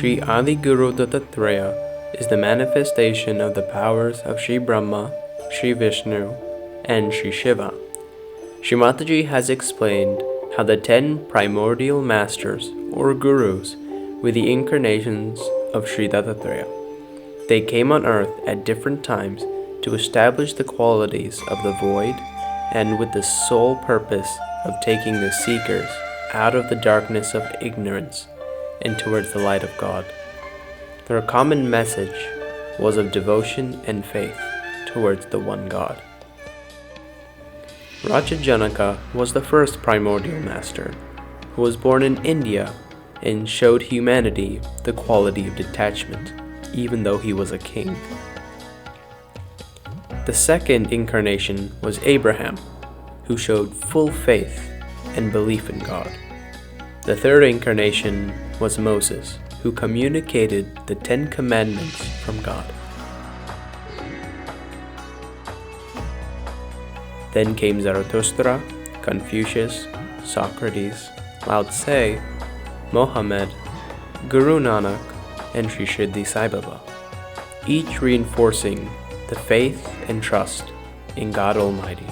Sri Adi Guru Dattatreya is the manifestation of the powers of Sri Brahma, Sri Vishnu, and Sri Shiva. Sri Mataji has explained how the 10 primordial masters or gurus were the incarnations of Sri Dattatreya. They came on earth at different times to establish the qualities of the void and with the sole purpose of taking the seekers out of the darkness of ignorance and towards the light of God. Their common message was of devotion and faith towards the one God. Raja Janaka was the first primordial master, who was born in India and showed humanity the quality of detachment, even though he was a king. The second incarnation was Abraham, who showed full faith and belief in God. The third incarnation was Moses, who communicated the 10 Commandments from God. Then came Zarathustra, Confucius, Socrates, Lao Tse, Mohammed, Guru Nanak, and Sri Shirdi Sai Baba, each reinforcing the faith and trust in God Almighty.